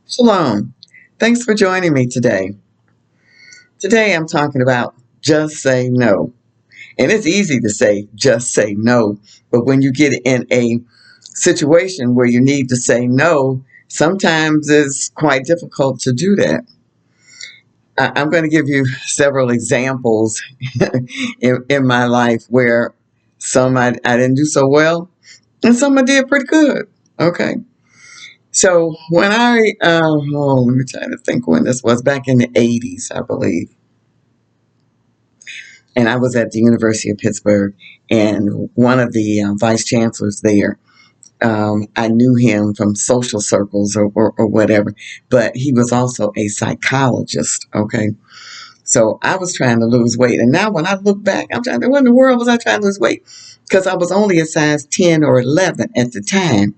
Shalom. Thanks for joining me today. Today I'm talking about just say no. And it's easy to say just say no, but when you get in a situation where you need to say no, sometimes it's quite difficult to do that. I'm going to give you several examples in my life where some I didn't do so well and some I did pretty good. Okay. So when let me try to think when this was, back in the 80s, I believe. And I was at the University of Pittsburgh, and one of the vice chancellors there, I knew him from social circles or whatever, but he was also a psychologist, okay? So I was trying to lose weight. And now when I look back, I'm trying to think, what in the world was I trying to lose weight? Because I was only a size 10 or 11 at the time.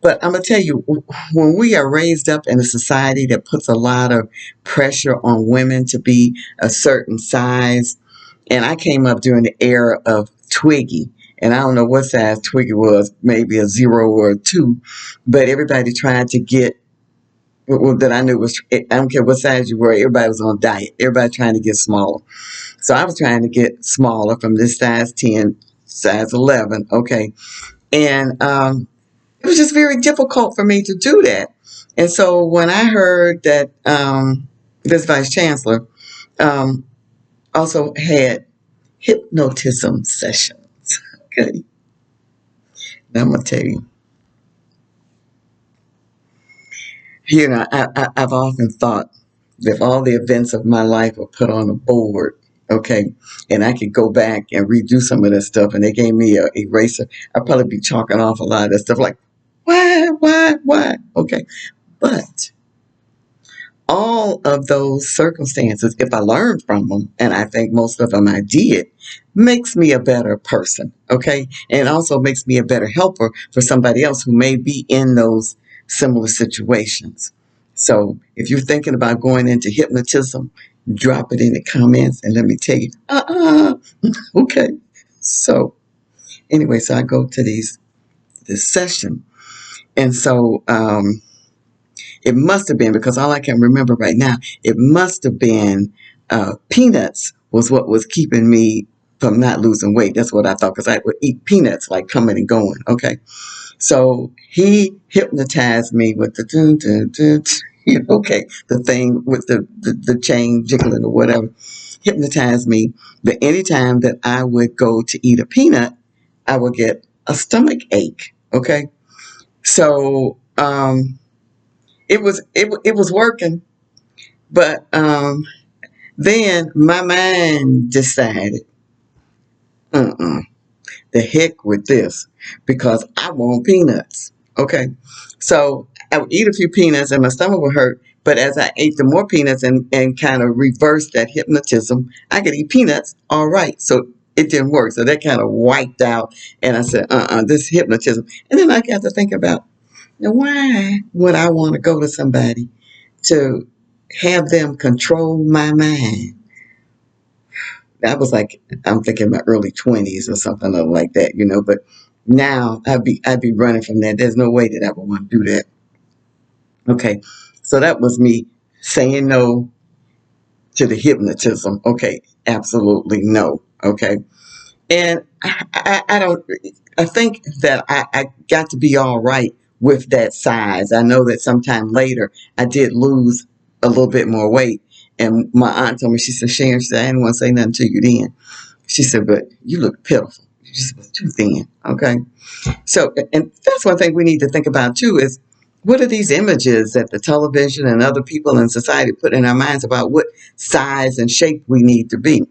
But I'm going to tell you, when we are raised up in a society that puts a lot of pressure on women to be a certain size, and I came up during the era of Twiggy, and I don't know what size Twiggy was, maybe a 0 or a 2, but everybody tried to get, well, that I knew was, I don't care what size you were, everybody was on a diet. Everybody trying to get smaller. So I was trying to get smaller from this size 10, size 11, okay? And it was just very difficult for me to do that. And so when I heard that this vice chancellor um, also had hypnotism sessions, okay, now I'm going to tell you, I've often thought that if all the events of my life were put on a board, okay, and I could go back and redo some of that stuff, and they gave me a eraser, I'd probably be chalking off a lot of that stuff like, why? Okay. But all of those circumstances, if I learned from them, and I think most of them I did, makes me a better person, okay? And also makes me a better helper for somebody else who may be in those similar situations. So if you're thinking about going into hypnotism, drop it in the comments and let me tell you, okay. So anyway, so I go to this session. And so it must have been, because all I can remember right now, it must have been peanuts was what was keeping me from not losing weight. That's what I thought, because I would eat peanuts like coming and going. Okay. So he hypnotized me with the dun, dun, dun, okay, the thing with the chain jiggling or whatever, hypnotized me that anytime that I would go to eat a peanut, I would get a stomach ache. Okay. So it was working, but then my mind decided, uh-uh, the heck with this, because I want peanuts. Okay, so I would eat a few peanuts and my stomach would hurt. But as I ate the more peanuts and kind of reversed that hypnotism, I could eat peanuts all right. So it didn't work. So that kind of wiped out. And I said, this hypnotism. And then I got to think about, now, why would I want to go to somebody to have them control my mind? That was like, I'm thinking my early 20s or something like that, but now I'd be running from that. There's no way that I would want to do that. Okay. So that was me saying no to the hypnotism. Okay. Absolutely no. Okay. And I don't, I think that I got to be all right with that size. I know that sometime later I did lose a little bit more weight. And my aunt told me, she said, Sharon, she said, I didn't want to say nothing to you then. She said, but you look pitiful. You just was too thin. Okay. So, and that's one thing we need to think about too, is what are these images that the television and other people in society put in our minds about what size and shape we need to be?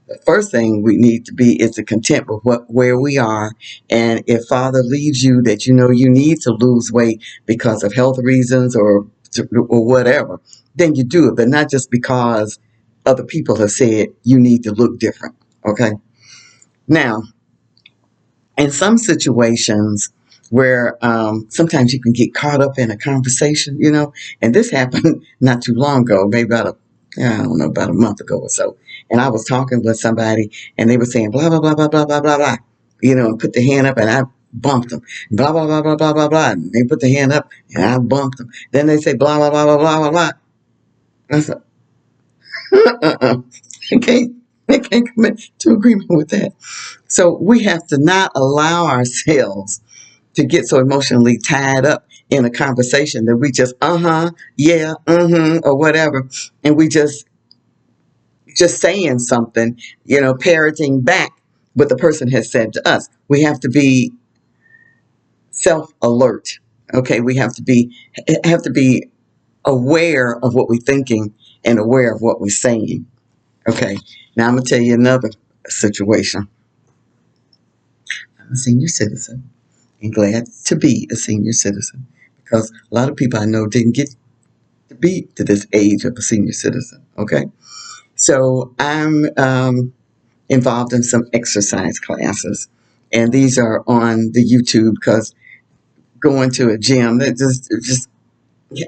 The first thing we need to be is to content with where we are. And if Father leads you that you know you need to lose weight because of health reasons or whatever, then you do it, but not just because other people have said you need to look different. Okay. Now, in some situations where sometimes you can get caught up in a conversation, and this happened not too long ago, maybe I don't know, about a month ago or so. And I was talking with somebody and they were saying blah, blah, blah, blah, blah, blah, blah, blah, and put the hand up, and I bumped them. Blah, blah, blah, blah, blah, blah, blah. And they put their hand up, and I bumped them. Then they say, blah, blah, blah, blah, blah, blah, blah. I said, uh-uh. I can't commit to agreement with that. So we have to not allow ourselves to get so emotionally tied up in a conversation that we just, yeah, or whatever. And we just saying something, parroting back what the person has said to us. We have to be self-alert. Okay, we have to be aware of what we're thinking and aware of what we're saying. Okay, now I'm gonna tell you another situation. I'm a senior citizen and glad to be a senior citizen because a lot of people I know didn't get to be to this age of a senior citizen. Okay, so I'm involved in some exercise classes, and these are on the YouTube because going to a gym, that just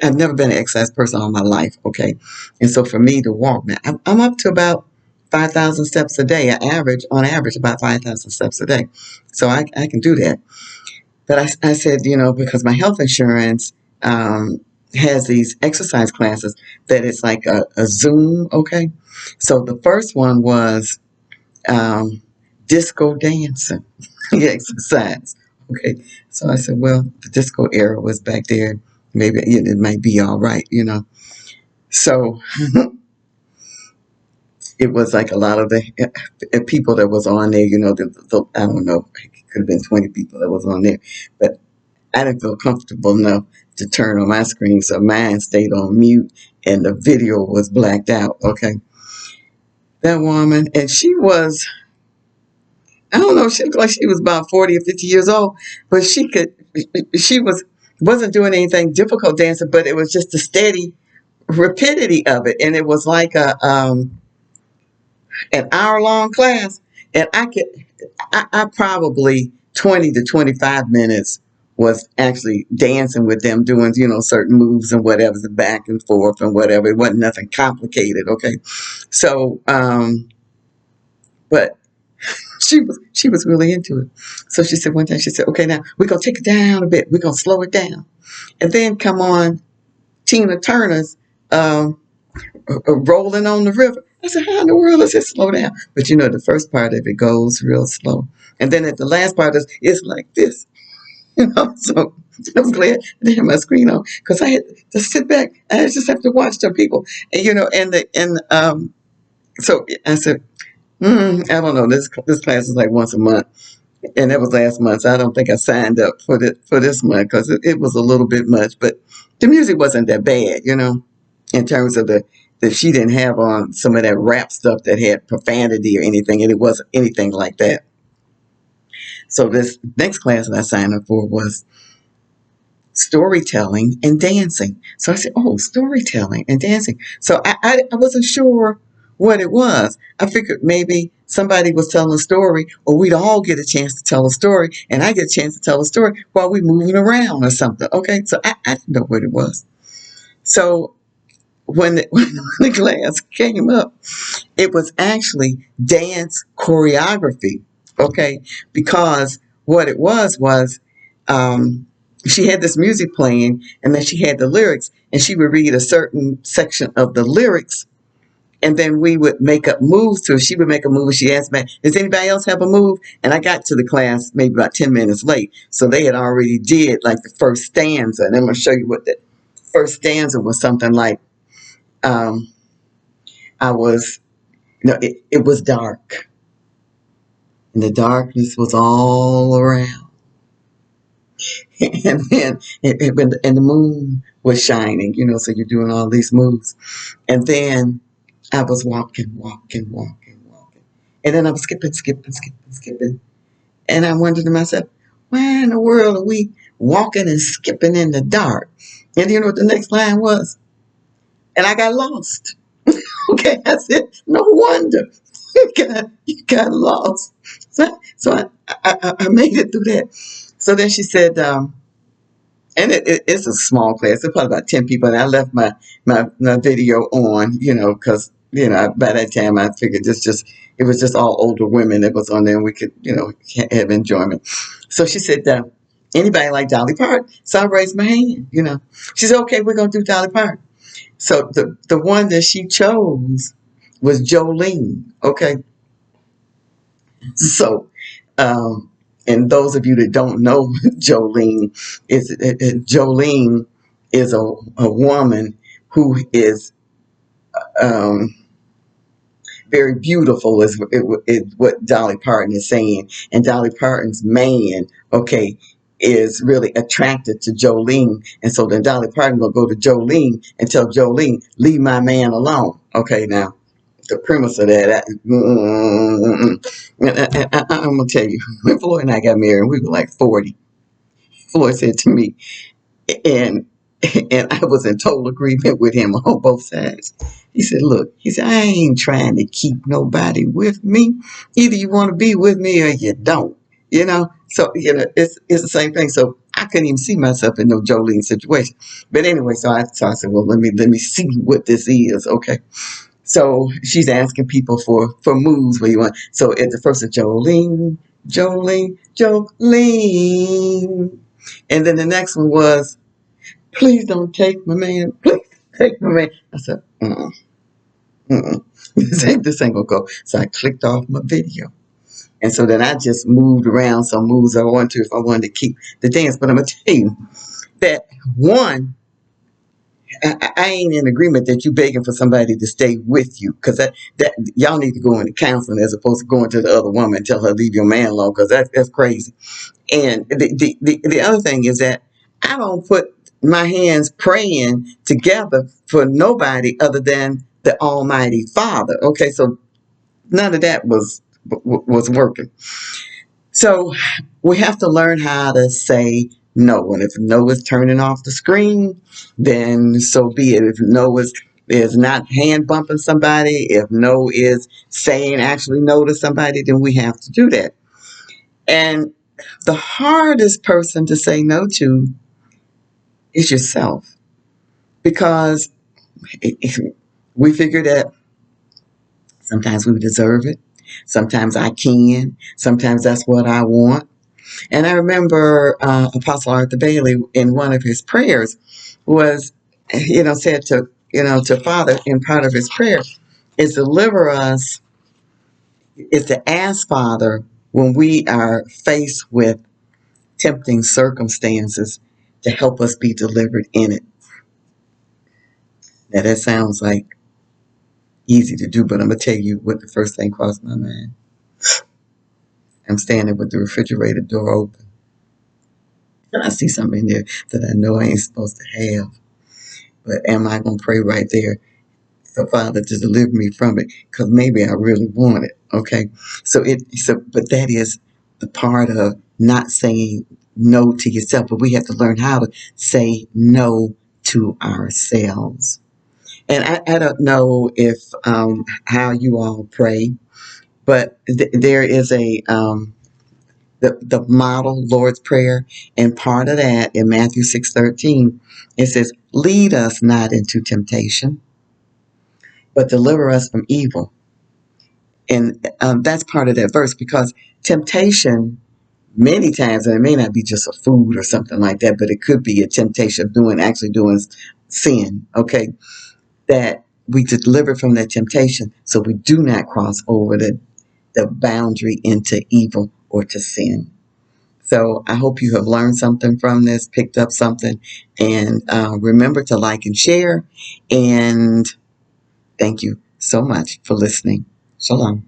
I've never been an exercise person all my life. Okay, and so for me to walk now, I'm up to about 5,000 steps a day. On average, about 5,000 steps a day. So I can do that. But I said, because my health insurance has these exercise classes that it's like a Zoom. Okay, so the first one was disco dancing exercise. Okay, so I said, well, the disco era was back there. Maybe it might be all right. So it was like a lot of the people that was on there. I don't know, it could have been 20 people that was on there, but I didn't feel comfortable enough to turn on my screen, so mine stayed on mute and the video was blacked out. Okay, that woman, and she was, I don't know, she looked like she was about 40 or 50 years old, but she wasn't doing anything difficult dancing, but it was just the steady rapidity of it. And it was like an hour long class. And I probably 20 to 25 minutes was actually dancing with them, doing, certain moves and whatever, the back and forth and whatever. It wasn't nothing complicated. Okay. So, but she was really into it. So she said one time, she said, okay, now we're going to take it down a bit. We're going to slow it down. And then come on Tina Turner's Rolling on the River. I said, how in the world does it slow down? But the first part of it goes real slow. And then at the last part, it's like this. So I was glad I didn't have my screen on because I had to sit back. I just have to watch the people. And so I said, I don't know. This class is like once a month, and that was last month. So I don't think I signed up for this month because it was a little bit much. But the music wasn't that bad, in terms of that she didn't have on some of that rap stuff that had profanity or anything, and it wasn't anything like that. So this next class that I signed up for was storytelling and dancing. So I said, oh, storytelling and dancing. So I wasn't sure what it was. I figured maybe somebody was telling a story, or we'd all get a chance to tell a story, and I get a chance to tell a story while we're moving around or something. Okay, so I didn't know what it was. So when the class came up, it was actually dance choreography. Okay, because what it was she had this music playing, and then she had the lyrics, and she would read a certain section of the lyrics, and then we would make up moves to it. She would make a move, and she asked me, does anybody else have a move? And I got to the class maybe about 10 minutes late, so they had already did like the first stanza, and I'm going to show you what the first stanza was. Something like, I was, it was dark, and the darkness was all around. And then and the moon was shining, so you're doing all these moves. And then I was walking. And then I was skipping. And I wondered to myself, why in the world are we walking and skipping in the dark? And you know what the next line was? And I got lost. Okay, I said, no wonder you got lost. So I made it through that. So then she said, and it's a small class. It's probably about 10 people. And I left my video on, because by that time I figured it was just all older women that was on there, and we could, have enjoyment. So she said, anybody like Dolly Parton? So I raised my hand. She said, okay, we're going to do Dolly Parton. So the one that she chose was Jolene. Okay. So, and those of you that don't know Jolene, Jolene is a woman who is um, very beautiful, is what Dolly Parton is saying. And Dolly Parton's man, okay, is really attracted to Jolene. And so then Dolly Parton will go to Jolene and tell Jolene, leave my man alone. Okay, now the premise of that, I'm gonna tell you, when Floyd and I got married, we were like 40. Floyd said to me, and and I was in total agreement with him on both sides. He said, "Look," he said, "I ain't trying to keep nobody with me. Either you want to be with me or you don't." So it's the same thing. So I couldn't even see myself in no Jolene situation. But anyway, so I said, well, let me see what this is, okay. So she's asking people for moves where you want. So at the first, Jolene, Jolene, Jolene, and then the next one was, please don't take my man. Please take my man. I said, this ain't gonna go. So I clicked off my video. And so then I just moved around some moves I wanted to if I wanted to keep the dance. But I'm gonna tell you that one, I ain't in agreement that you begging for somebody to stay with you, because that y'all need to go into counseling as opposed to going to the other woman and tell her leave your man alone, because that's crazy. And the other thing is that I don't put my hands praying together for nobody other than the Almighty Father. Okay, so none of that was working. So we have to learn how to say no. And if no is turning off the screen, then so be it. If no is not hand bumping somebody, if no is saying actually no to somebody, then we have to do that. And the hardest person to say no to is yourself, because we figure that sometimes we deserve it. Sometimes I can. Sometimes that's what I want. And I remember Apostle Arthur Bailey in one of his prayers was, said to Father, in part of his prayer, is deliver us, is to ask Father when we are faced with tempting circumstances to help us be delivered in it. Now that sounds like easy to do, but I'm going to tell you what the first thing crossed my mind. I'm standing with the refrigerator door open, and I see something in there that I know I ain't supposed to have. But am I going to pray right there for Father to deliver me from it? Because maybe I really want it. Okay. But that is the part of not saying no to yourself. But we have to learn how to say no to ourselves. And I don't know if how you all pray, but there is the model Lord's Prayer, and part of that in Matthew 6:13, it says, "Lead us not into temptation, but deliver us from evil." And that's part of that verse, because temptation, many times, and it may not be just a food or something like that, but it could be a temptation of actually doing sin. Okay, that we deliver from that temptation, so we do not cross over the boundary into evil or to sin. So I hope you have learned something from this, picked up something, and remember to like and share. And thank you so much for listening. Shalom.